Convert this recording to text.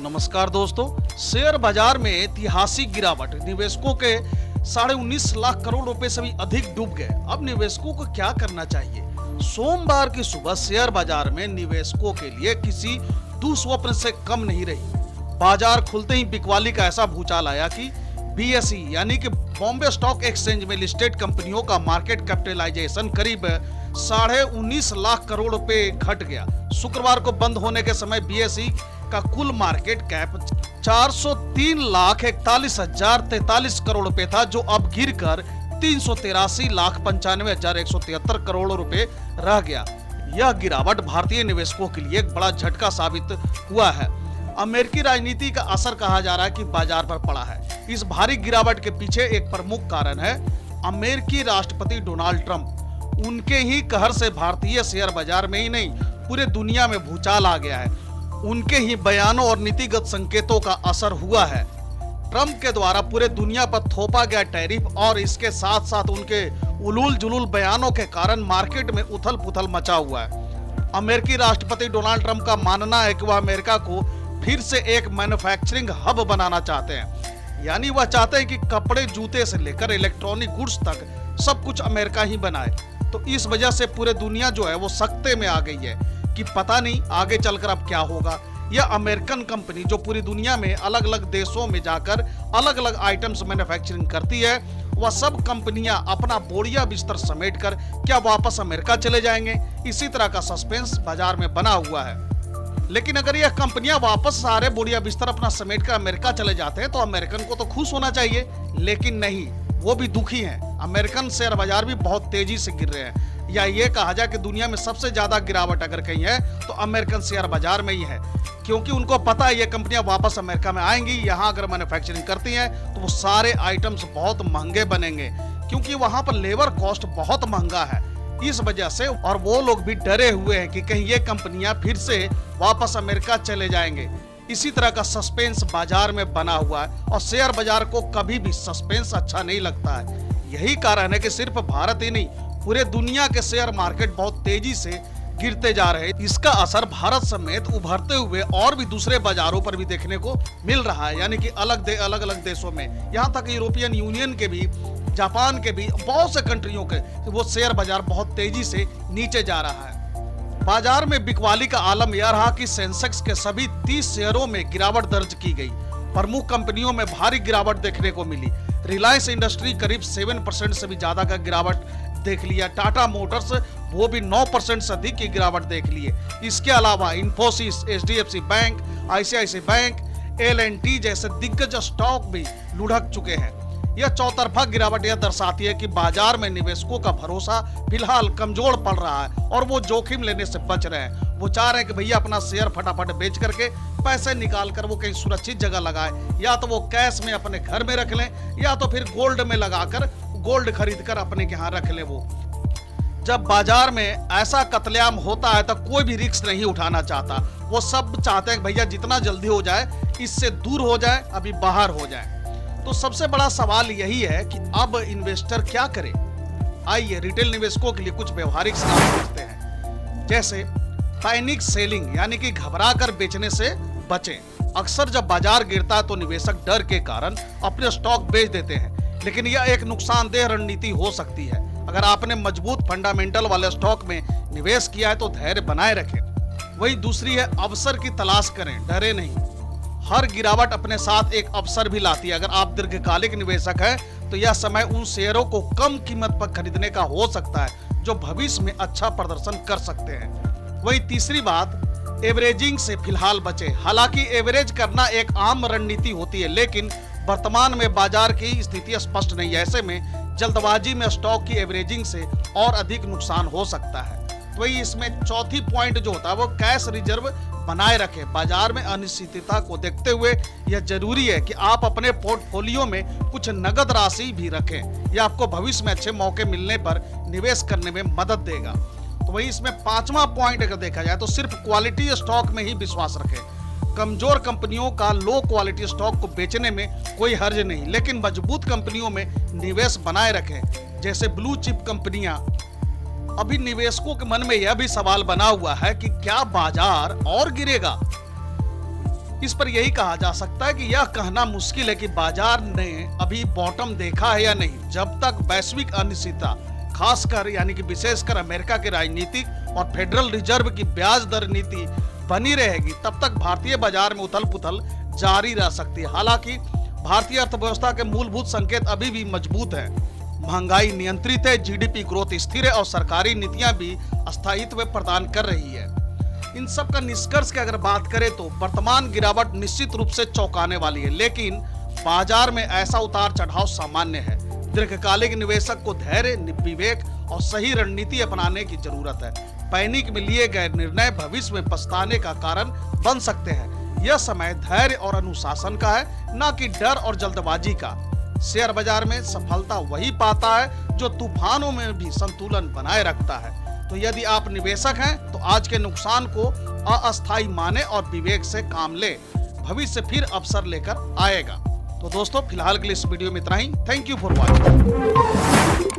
नमस्कार दोस्तों, शेयर बाजार में ऐतिहासिक गिरावट, निवेशकों के 19.5 लाख करोड़ रुपए से भी अधिक डूब गए। अब निवेशकों को क्या करना चाहिए? सोमवार की सुबह शेयर बाजार में निवेशकों के लिए किसी दुस्वप्न से कम नहीं रही। बाजार खुलते ही बिकवाली का ऐसा भूचाल आया कि बीएसई यानी कि बॉम्बे स्टॉक एक्सचेंज में लिस्टेड कंपनियों का मार्केट कैपिटलाइजेशन करीब 19.5 लाख करोड़ रुपए घट गया। शुक्रवार को बंद होने के समय बीएसई का कुल मार्केट कैप 403,41,043 करोड़ रुपए था, जो अब गिरकर 383,95,173 करोड़ रुपए रह गया। यह गिरावट भारतीय निवेशकों के लिए एक बड़ा झटका साबित हुआ है। अमेरिकी राजनीति का असर कहा जा रहा है कि बाजार पर पड़ा है। इस भारी गिरावट के पीछे एक प्रमुख कारण है अमेरिकी राष्ट्रपति डोनाल्ड ट्रंप। उनके ही कहर से भारतीय शेयर बाजार में ही नहीं, पूरे दुनिया में भूचाल आ गया है। उनके ही बयानों और नीतिगत संकेतों का असर हुआ है। ट्रंप के द्वारा पूरे दुनिया पर थोपा गया टैरिफ और इसके साथ साथ उनके उलूल जुलूल बयानों के कारण मार्केट में उथल पुथल मचा हुआ है। अमेरिकी राष्ट्रपति डोनाल्ड ट्रंप का मानना है कि वह अमेरिका को फिर से एक मैन्युफैक्चरिंग हब बनाना चाहते हैं, यानी वह चाहते हैं कि कपड़े, जूते से लेकर इलेक्ट्रॉनिक गुड्स तक सब कुछ अमेरिका ही बनाए। तो इस वजह से पूरे दुनिया जो है वो सख्ते में आ गई है कि पता नहीं आगे चलकर अब क्या होगा। यह अमेरिकन कंपनी जो पूरी दुनिया में अलग अलग देशों में जाकर अलग अलग आइटम्स मैन्युफैक्चरिंग करती है, वह सब कंपनियां अपना बोरिया बिस्तर समेटकर क्या वापस अमेरिका चले जाएंगे? इसी तरह का सस्पेंस बाजार में बना हुआ है। लेकिन अगर यह कंपनियां वापस सारे बोरिया बिस्तर अपना समेटकर अमेरिका चले जाते हैं तो अमेरिकन को तो खुश होना चाहिए, लेकिन नहीं, वो भी दुखी हैं। अमेरिकन शेयर बाजार भी बहुत तेजी से गिर रहे हैं, या ये कहा जाए कि दुनिया में सबसे ज्यादा गिरावट अगर कहीं है तो अमेरिकन शेयर बाजार में ही है, क्योंकि उनको पता है ये कंपनियां वापस अमेरिका में आएंगी। यहाँ अगर मैन्युफैक्चरिंग करती हैं तो वो सारे आइटम्स बहुत महंगे बनेंगे, क्योंकि वहां पर लेबर कॉस्ट बहुत महंगा है। इस वजह से और वो लोग भी डरे हुए हैं कि कहीं ये कंपनियां फिर से वापस अमेरिका चले जाएंगे। इसी तरह का सस्पेंस बाजार में बना हुआ है और शेयर बाजार को कभी भी सस्पेंस अच्छा नहीं लगता है। यही कारण है कि सिर्फ भारत ही नहीं, पूरे दुनिया के शेयर मार्केट बहुत तेजी से गिरते जा रहे हैं। इसका असर भारत समेत उभरते हुए और भी दूसरे बाजारों पर भी देखने को मिल रहा है, यानी कि अलग अलग देशों में, यहाँ तक यूरोपियन यूनियन के भी, जापान के भी, बहुत से कंट्रियों के वो शेयर बाजार बहुत तेजी से नीचे जा रहा है। बाजार में बिकवाली का आलम यह रहा कि सेंसेक्स के सभी 30 शेयरों में गिरावट दर्ज की गई। प्रमुख कंपनियों में भारी गिरावट देखने को मिली। रिलायंस इंडस्ट्री करीब 7% से भी ज्यादा का गिरावट देख लिया। टाटा मोटर्स वो भी 9% से अधिक की गिरावट देख लिए। इसके अलावा Infosys, HDFC bank, ICICI bank, L&T जैसे दिग्गज स्टॉक भी लुढ़क चुके हैं। यह चौतरफा गिरावट यह दर्शाती है कि बाजार में निवेशकों का भरोसा फिलहाल कमजोर पड़ रहा है और वो जोखिम लेने से बच रहे हैं। वो चाह रहे हैं कि भैया अपना शेयर फटाफट बेच करके पैसे निकाल कर वो कहीं सुरक्षित जगह लगाए, या तो वो कैश में अपने घर में रख लें या तो फिर गोल्ड में लगाकर गोल्ड खरीद कर अपने के यहाँ रख ले। वो जब बाजार में ऐसा कत्लेआम होता है तो कोई भी रिस्क नहीं उठाना चाहता। वो सब चाहते हैं भैया जितना जल्दी हो जाए, इससे दूर हो जाए, अभी बाहर हो जाए। तो सबसे बड़ा सवाल यही है कि अब इन्वेस्टर क्या करे। आइए रिटेल निवेशकों के लिए कुछ व्यवहारिक सलाह देते हैं। जैसे पैनिक सेलिंग, यानी कि घबरा कर बेचने से बचें। अक्सर जब बाजार गिरता है तो निवेशक डर के कारण अपने स्टॉक बेच देते हैं, लेकिन यह एक नुकसानदेह रणनीति हो सकती है। अगर आपने मजबूत फंडामेंटल वाले स्टॉक में निवेश किया है तो धैर्य बनाए रखें। वही दूसरी है, अवसर की तलाश करें, डरे नहीं। हर गिरावट अपने साथ एक अवसर भी लाती है। अगर आप दीर्घकालिक निवेशक हैं तो यह समय उन शेयरों को कम कीमत पर खरीदने का हो सकता है जो भविष्य में अच्छा प्रदर्शन कर सकते हैं। वही तीसरी बात, एवरेजिंग से फिलहाल बचें। हालांकि एवरेज करना एक आम रणनीति होती है, लेकिन वर्तमान में बाजार की स्थिति स्पष्ट नहीं है। ऐसे में जल्दबाजी में स्टॉक की एवरेजिंग से और अधिक नुकसान हो सकता है। तो वही इसमें चौथी पॉइंट जो होता है वो कैश रिजर्व बनाए रखें। बाजार में अनिश्चितता को देखते हुए यह जरूरी है कि आप अपने पोर्टफोलियो में कुछ नगद राशि भी रखें। यह आपको भविष्य में अच्छे मौके मिलने पर निवेश करने में मदद देगा। तो वही इसमें पांचवा पॉइंट अगर देखा जाए तो सिर्फ क्वालिटी स्टॉक में ही विश्वास रखें। कमजोर कंपनियों का लो क्वालिटी स्टॉक को बेचने में कोई हर्ज नहीं, लेकिन मजबूत कंपनियों में निवेश बनाए रखें, जैसे ब्लू चिप कंपनियां। अभी निवेशकों के मन में यह भी सवाल बना हुआ है कि क्या बाजार और गिरेगा? इस पर यही कहा जा सकता है कि यह कहना मुश्किल है कि बाजार ने अभी बॉटम देखा है या नहीं। जब तक वैश्विक अनिश्चितता, खासकर यानी कि विशेषकर अमेरिका के राजनीतिक और फेडरल रिजर्व की ब्याज दर नीति बनी रहेगी, तब तक भारतीय बाजार में उथल पुथल जारी रह सकती है। हालांकि भारतीय अर्थव्यवस्था के मूलभूत संकेत अभी भी मजबूत है। महंगाई नियंत्रित है, जीडीपी ग्रोथ स्थिर है और सरकारी नीतियां भी स्थायित्व प्रदान कर रही है। इन सब का निष्कर्ष की अगर बात करें तो वर्तमान गिरावट निश्चित रूप से चौंकाने वाली है, लेकिन बाजार में ऐसा उतार चढ़ाव सामान्य है। दीर्घकालिक निवेशक को धैर्य, विवेक और सही रणनीति अपनाने की जरूरत है। पैनिक में लिए गए निर्णय भविष्य में पछताने का कारण बन सकते हैं। यह समय धैर्य और अनुशासन का है, न कि डर और जल्दबाजी का। शेयर बाजार में सफलता वही पाता है जो तूफानों में भी संतुलन बनाए रखता है। तो यदि आप निवेशक हैं तो आज के नुकसान को अस्थायी माने और विवेक से काम ले। भविष्य फिर अवसर लेकर आएगा। तो दोस्तों फिलहाल के लिए इस वीडियो में इतना ही। Thank you for watching.